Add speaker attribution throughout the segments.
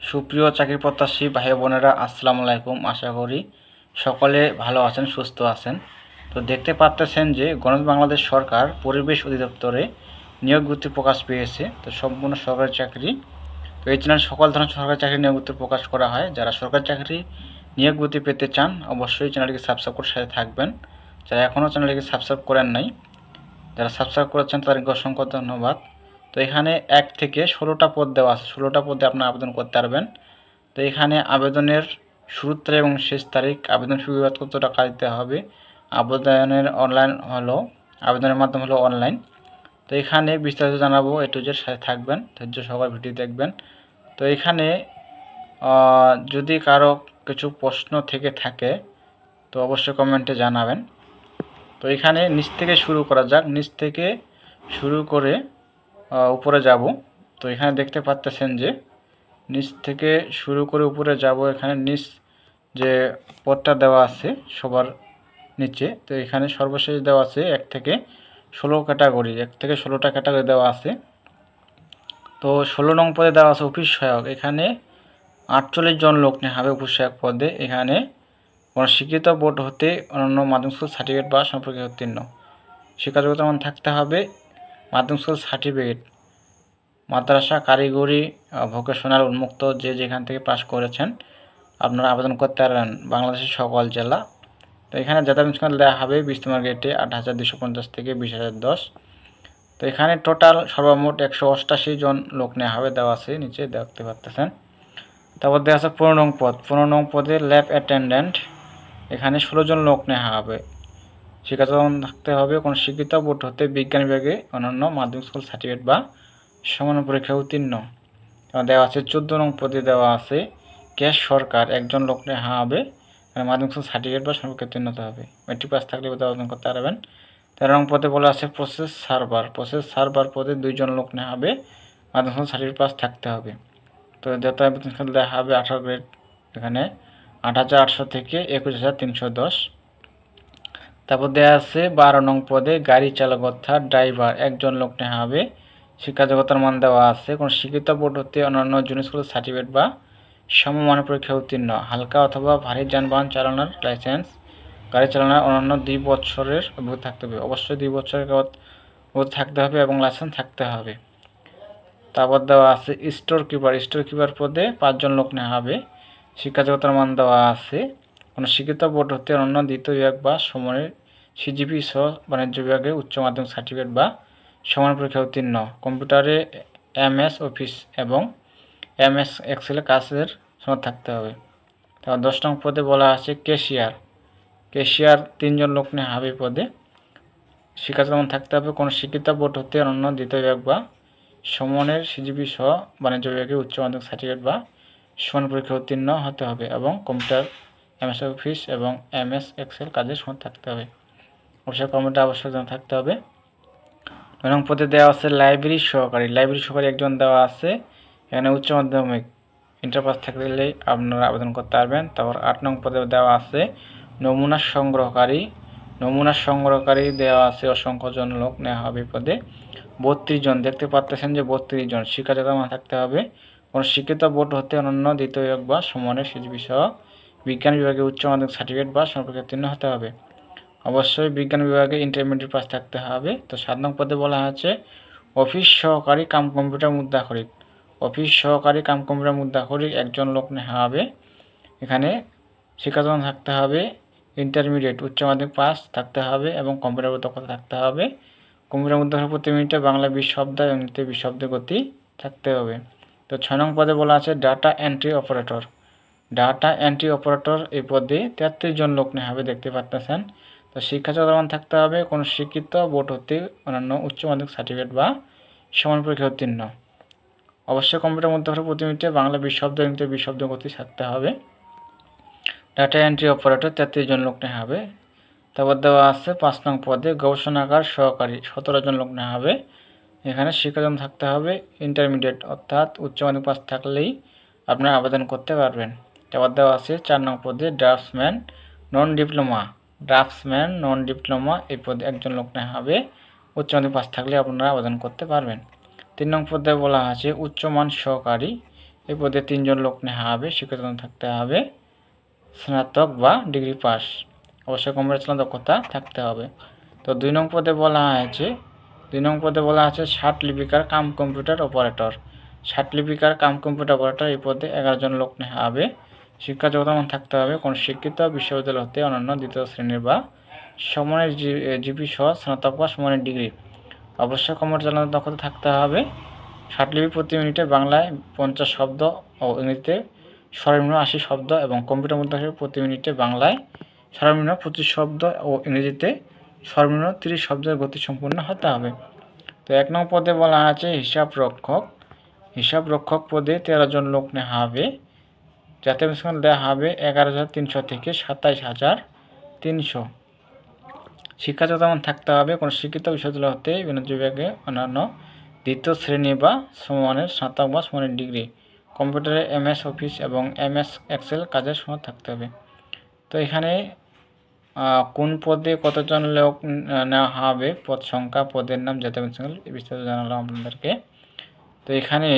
Speaker 1: সুপ্রিয় চাকরি প্রত্যাশী ভাই বোনেরা, আসসালামু আলাইকুম। আশা করি সকলে ভালো আছেন, সুস্থ আছেন। তো দেখতে পাচ্ছেন যে গণতন্ত্র বাংলাদেশ সরকার পরিবেশ অধিদপ্তরে নিয়োগ বিজ্ঞপ্তি প্রকাশ পেয়েছে। তো সম্পূর্ণ সরকারি চাকরি। তো এই চ্যানেল সকল ধরনের সরকারি চাকরি নিয়োগ বিজ্ঞপ্তি প্রকাশ করা হয়। যারা সরকারি চাকরি নিয়োগ বিজ্ঞপ্তি পেতে চান অবশ্যই চ্যানেলটিকে সাবস্ক্রাইব করে সাথে থাকবেন। যারা এখনও চ্যানেলটিকে সাবস্ক্রাইব করেন নাই, যারা সাবস্ক্রাইব করেছেন তাদেরকে অসংখ্য ধন্যবাদ। তো এখানে 1 থেকে 16টা পদ দেওয়া আছে। 16টা পদে আপনারা আবেদন করতে পারবেন। তো এখানে আবেদনের শুরুর তারিখ এবং শেষ তারিখ, আবেদন ফি কত টাকা দিতে হবে, আবেদনের আবেদনের মাধ্যম হলো অনলাইন। তো এখানে বিস্তারিত জানাবো, এ টু জেড সাথে থাকবেন, ধৈর্য সহকারে ভিডিও দেখবেন। তো এখানে যদি কারো কিছু প্রশ্ন থেকে থাকে তো অবশ্যই কমেন্টে জানাবেন। তো এখানে নিচ থেকে শুরু করা যাক। নিচ থেকে শুরু করে উপরে যাব। তো এখানে দেখতে পাচ্ছেন যে নিচ থেকে শুরু করে উপরে যাব। এখানে নিচ যে পদটা দেওয়া আছে সবার নিচে, তো এখানে সর্বশেষ দেওয়া আছে 1 থেকে 16 ক্যাটাগরি, 1 থেকে 16টা ক্যাটাগরি দেওয়া আছে। তো 16 নং পদে দেওয়া আছে অফিস সহায়ক। এখানে 48 জন লোক নেওয়া হবে অফিস সহায়ক পদে। এখানে কোনো শিক্ষিত বোর্ড হতে অন্যান্য মাধ্যমিক স্কুল সার্টিফিকেট বা সম্পর্কে উত্তীর্ণ, শিক্ষাযোগ্যতা মান থাকতে হবে মাধ্যমিক স্কুল সার্টিফিকেট, মাদ্রাসা, কারিগরি, ভোকেশনাল, উন্মুক্ত যে যেখান থেকে পাস করেছেন আপনারা আবেদন করতে পারেন বাংলাদেশের সকল জেলা। তো এখানে যাতায়াত স্কেল দেওয়া হবে 20 নম্বর গেটে 8,250 থেকে 20,010। তো এখানে টোটাল সর্বমোট 188 জন লোক নেওয়া হবে, দেওয়া আছে নিচে দেখতে পাচ্ছেন। তারপর দেওয়া আছে 15 নং পদ। 15 নং পদে ল্যাব অ্যাটেন্ডেন্ট। এখানে 16 জন লোক নেওয়া হবে, শিক্ষাযোগ্যতা থাকতে হবে কোনো শিক্ষিত বোর্ড হতে বিজ্ঞান বিভাগে অন্যান্য মাধ্যমিক স্কুল সার্টিফিকেট বা সমান পরীক্ষা উত্তীর্ণ। দেওয়া আছে 14 নং পদে দেওয়া আছে ক্যাশ সরকার। 1 জন লোক নেওয়া হবে, মাধ্যমিক স্কুল সার্টিফিকেট বা সম্পর্কে উত্তীর্ণ হতে হবে, মেট্রিক পাস থাকলে আবেদন করতে পারবেন। 13 নং পদে বলা আছে প্রসেস সার্ভার। প্রসেস সার্ভার পদে 2 জন লোক নেওয়া হবে, মাধ্যমিক স্কুল সার্টিফিকেট পাস থাকতে হবে। তো যাতায়াত স্কেল দেওয়া হবে 18 গ্রেড, এখানে 8,800 থেকে 21,310। তারপর দেওয়া আছে 12 নং পদে গাড়ি চালক অর্থাৎ ড্রাইভার। 1 জন লোক নেওয়া হবে, শিক্ষাযোগ্যতার মান দেওয়া আছে কোনো শিক্ষিত বোর্ড হতে অন্যান্য জুনিয়র স্কুল সার্টিফিকেট বা সমমানের পরীক্ষা উত্তীর্ণ, হালকা অথবা ভারী যানবাহন চালানোর লাইসেন্স, গাড়ি চালানোর অন্যান্য 2 বছরের অভিজ্ঞতা থাকতে হবে, অবশ্যই 2 বছরের অভিজ্ঞতা থাকতে হবে এবং লাইসেন্স থাকতে হবে। তারপর দেওয়া আছে স্টোর কিপার। স্টোর কিপার পদে 5 জন লোক নেওয়া হবে, শিক্ষাযোগ্যতার মান দেওয়া আছে কোনো শিক্ষিত বোর্ড হতে অন্য দ্বিতীয় বিভাগ বা সমানের সিজিপি সহ বাণিজ্য বিভাগে উচ্চ মাধ্যমিক সার্টিফিকেট বা সমান পরীক্ষা উত্তীর্ণ, কম্পিউটারে MS অফিস এবং MS এক্সেলে কাজের সনদ থাকতে হবে। তারপর 10 নং পদে বলা আছে ক্যাশিয়ার। ক্যাশিয়ার 3 জন লোক নেওয়া হবে পদে, শিক্ষাযোগ্যতা মান থাকতে হবে কোনো শিক্ষিত বোর্ড হতে অন্য দ্বিতীয় বিভাগ বা সমানের সিজিপি সহ বাণিজ্য বিভাগে উচ্চ মাধ্যমিক সার্টিফিকেট বা সমান পরীক্ষা উত্তীর্ণ হতে হবে এবং কম্পিউটার MS অফিস এবং MS এক্সেল কাজের সনদ থাকতে হবে, অবশ্যই কম্পিউটার আবশ্যক জানা থাকতে হবে। 9 নং পদে দেওয়া আছে লাইব্রেরি সহকারী। লাইব্রেরি সহকারী 1 জন দেওয়া আছে, এখানে উচ্চ মাধ্যমিক ইন্টার পাস থাকলে আপনারা আবেদন করতে পারবেন। তারপর 8 নং পদে দেওয়া আছে নমুনা সংগ্রহকারী। নমুনা সংগ্রহকারী দেওয়া আছে অসংখ্য জন লোক নেওয়া হবে পদে, 32 জন। দেখতে পাচ্ছেন যে 32 জন, শিক্ষাযোগ্যতা মান থাকতে হবে কোনো শিক্ষিত বোর্ড হতে অন্যান্য দ্বিতীয় বিভাগ বা সমানের সিজিপি সহ বিজ্ঞান বিভাগে উচ্চ মাধ্যমিক সার্টিফিকেট বা সম্পর্কে উত্তীর্ণ হতে হবে, অবশ্যই বিজ্ঞান বিভাগে ইন্টারমিডিয়েট পাস থাকতে হবে। তো 7 নং পদে বলা আছে অফিস সহকারী কাম কম্পিউটার মুদ্রাক্ষরিক। অফিস সহকারী কাম কম্পিউটার মুদ্রাক্ষরিক 1 জন লোক নেওয়া হবে, এখানে শিক্ষাযোগ্যতা থাকতে হবে ইন্টারমিডিয়েট উচ্চ মাধ্যমিক পাস থাকতে হবে এবং কম্পিউটার দক্ষতা থাকতে হবে। কম্পিউটার মুদ্রাক্ষর প্রতি মিনিটে বাংলা 20 শব্দ এবং ইংরেজিতে 20 শব্দের গতি থাকতে হবে। তো 6 নং পদে বলা আছে data entry operator. Data entry operator এই পদে 33 জন লোক নেওয়া হবে, দেখতে পাচ্ছেন। তো শিক্ষাযোগ্যতা মান থাকতে হবে কোনো শিক্ষিত বোর্ড হতে অন্যান্য উচ্চ মাধ্যমিক সার্টিফিকেট বা সমান পরীক্ষা উত্তীর্ণ, অবশ্যই কম্পিউটার মুদ্রাক্ষর প্রতি মিনিটে বাংলা 20 শব্দ ইংরেজিতে 20 শব্দের গতি থাকতে হবে। ডাটা এন্ট্রি অপারেটর 33 জন লোক নেওয়া হবে। তারপর দেওয়া আছে 5 নং পদে গবেষণাগার সহকারী। 17 জন লোক নেওয়া হবে, এখানে শিক্ষাযোগ্যতা থাকতে হবে ইন্টারমিডিয়েট অর্থাৎ উচ্চ মাধ্যমিক পাস থাকলেই আপনারা আবেদন করতে পারবেন। তারপর দেওয়া আছে 4 নং পদে ড্রাফটসম্যান নন ডিপ্লোমা। ড্রাফটসম্যান নন ডিপ্লোমা এই পদে 1 জন লোক নেওয়া হবে, উচ্চ মাধ্যমিক পাস থাকলে আপনারা আবেদন করতে পারবেন। 3 নং পদে বলা আছে উচ্চমান সহকারী। এই পদে 3 জন লোক নেওয়া হবে। শিক্ষাগত থাকতে হবে স্নাতক বা ডিগ্রি পাস, অবশ্যই কম্পিউটার চালানোর দক্ষতা থাকতে হবে। তো 2 নং পদে বলা আছে 60 লিপিকার কাম কম্পিউটার অপারেটর। 60 লিপিকার কাম কম্পিউটার অপারেটর এই পদে 11 জন লোক নেওয়া হবে। শিক্ষা যোগ্যতা থাকতে হবে কোন শিক্ষিত বিশ্ববিদ্যালয় হতে অনন্য দ্বিতীয় শ্রেণীর বা সমানের জিপি সহ স্নাতক বা সমানের ডিগ্রি, অবশ্যই কম্পিউটার চালানোর দক্ষতা থাকতে হবে। 60 লিপি প্রতি মিনিটে বাংলায় 50 শব্দ ও ইংরেজিতে সর্বনিম্ন 80 শব্দ এবং কম্পিউটার মুদ্রা প্রতি মিনিটে বাংলায় সর্বনিম্ন 25 শব্দ ও ইংরেজিতে সর্বনিম্ন 30 শব্দের গতি সম্পূর্ণ হতে হবে। তো 1 নং পদে বলা আছে হিসাব রক্ষক পদে 13 জন লোক নেওয়া হবে। জাতীয় বেতন দেওয়া হবে 11,300 থেকে 27,300। শিক্ষাযোগ্যতা থাকতে হবে কোন শিক্ষিত বিশ্ববিদ্যালয় হতে বিনোদন বিভাগে অন্যান্য দ্বিতীয় শ্রেণী বা সমমানের স্নাতক বা সমানের ডিগ্রি, কম্পিউটারে MS অফিস এবং MS এক্সেল কাজের সময় থাকতে হবে। তো এখানে কোন পদে কতজন লোক নেওয়া হবে, পদ সংখ্যা, পদের নাম, জাতীয় বেতন বিস্তারিত জানালাম আপনাদেরকে। তো এখানে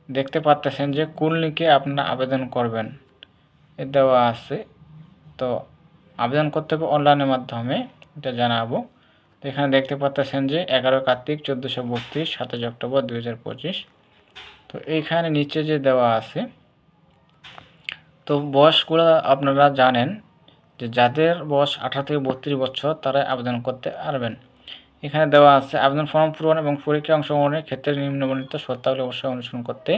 Speaker 1: দেখতে পাচ্ছেন যে কোন লিঙ্কে আপনারা আবেদন করবেন এ দেওয়া আছে। তো আবেদন করতে হবে অনলাইনের মাধ্যমে, এটা জানাবো। তো এখানে দেখতে পাচ্ছেন যে 11 কার্তিক 1432 27 অক্টোবর 2025। তো এইখানে নিচে যে দেওয়া আছে, তো বয়সগুলো আপনারা জানেন যে যাদের বয়স 18 থেকে 32 বছর তারা আবেদন করতে পারবেন। এখানে দেওয়া আছে আবেদন ফর্ম পূরণ এবং পরীক্ষায় অংশগ্রহণের ক্ষেত্রে নিম্নবর্ণিত শর্তাবলী অবশ্যই অনুসরণ করতে।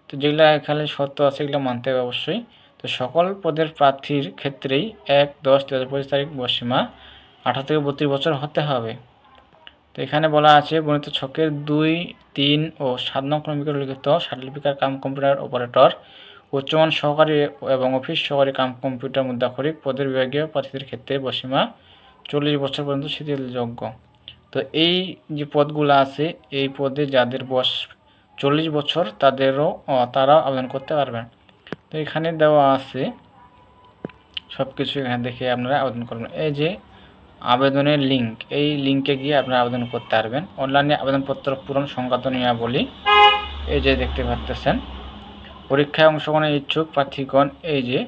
Speaker 1: তো যেগুলো এখানে শর্ত আছে এগুলো মানতে হবে অবশ্যই। তো সকল পদের প্রার্থীর ক্ষেত্রেই 1/10/2025 তারিখ বয়সীমা 18 থেকে 32 বছর হতে হবে। তো এখানে বলা আছে বর্ণিত ছকের 2, 3 ও 7 নং ক্রমিকের লিখিত 60 লিপিকার কাম কম্পিউটার অপারেটর, উচ্চমান সহকারী এবং অফিস সহকারী কাম কম্পিউটার মুদ্রাক্ষরিক পদের বিভাগীয় প্রার্থীদের ক্ষেত্রে বয়সীমা 40 বছর পর্যন্ত শিথিলযোগ্য। তো এই যে পদগুলো আছে এই পদে যাদের বয়স 40 বছর তারাও আবেদন করতে পারবেন। তো এখানে দেওয়া আছে সব কিছু, এখানে দেখে আপনারা আবেদন করবেন। এই যে আবেদনের লিঙ্ক, এই লিঙ্কে গিয়ে আপনারা আবেদন করতে পারবেন। অনলাইনে আবেদনপত্র পূরণ সংক্রান্ত নিয়মাবলী এই যে দেখতে পাচ্ছেন। পরীক্ষায় অংশগ্রহণের ইচ্ছুক প্রার্থীগণ এই যে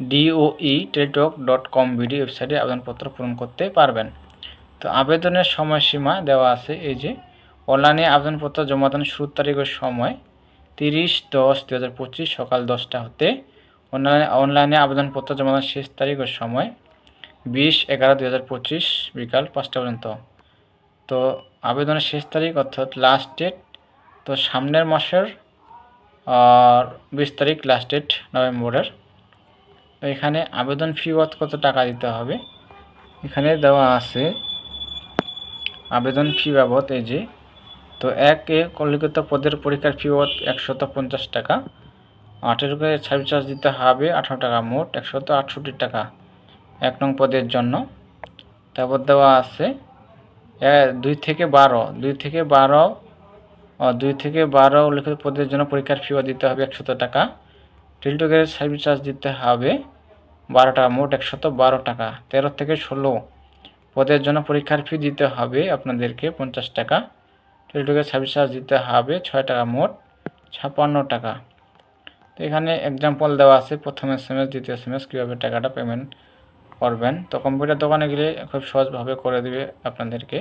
Speaker 1: doe.teletalk.com ভিডিও ওয়েবসাইটে আবেদনপত্র পূরণ করতে পারবেন। তো আবেদনের সময়সীমা দেওয়া আছে, এই যে অনলাইনে আবেদনপত্র জমা দানের শুরুর তারিখের সময় 30/10/2025 সকাল 10টা হতে অনলাইনে আবেদনপত্র জমা দানের শেষ তারিখের সময় 20/11/2025 বিকাল 5টা পর্যন্ত। তো আবেদনের শেষ তারিখ অর্থাৎ লাস্ট ডেট তো সামনের মাসের 20 তারিখ লাস্ট ডেট নভেম্বরের। তো এখানে আবেদন ফি কত টাকা দিতে হবে এখানে দেওয়া আছে। আবেদন ফি বাবদ এই যে, তো 1 লিখিত পদের পরীক্ষার ফি বাবদ 150 টাকা, 18 সার্ভিস চার্জ দিতে হবে 18 টাকা, মোট 168 টাকা 1 নং পদের জন্য। তারপর দেওয়া আছে 2 থেকে 12 লিখিত পদের জন্য পরীক্ষার ফি দিতে হবে 100 টাকা, টেলিটকের সার্ভিস চার্জ দিতে হবে 12 টাকা, মোট 112 টাকা। 13 থেকে 16 পদের জন্য পরীক্ষার ফি দিতে হবে আপনাদেরকে 50 টাকা, টেলিটকের সার্ভিস চার্জ দিতে হবে 6 টাকা, মোট 56 টাকা। তো এখানে এক্সাম্পল দেওয়া আছে, প্রথম SMS, দ্বিতীয় SMS কীভাবে টাকাটা পেমেন্ট করবেন। তো কম্পিউটার দোকানে গেলে খুব সহজভাবে করে দিবে আপনাদেরকে।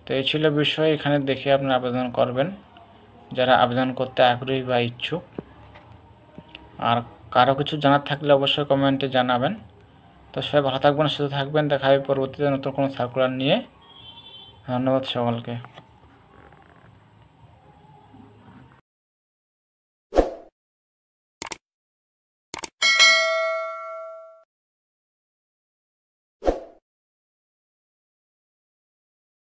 Speaker 1: তো এই ছিল বিষয়, এখানে দেখে আপনারা আবেদন করবেন যারা আবেদন করতে আগ্রহী বা ইচ্ছুক। আর কারো কিছু জানার থাকলে অবশ্যই কমেন্টে জানাবেন। তো সবাই ভালো থাকবেন, সুস্থ থাকবেন, দেখা হবে পরবর্তীতে নতুন কোনো সার্কুলার নিয়ে। ধন্যবাদ সকলকে।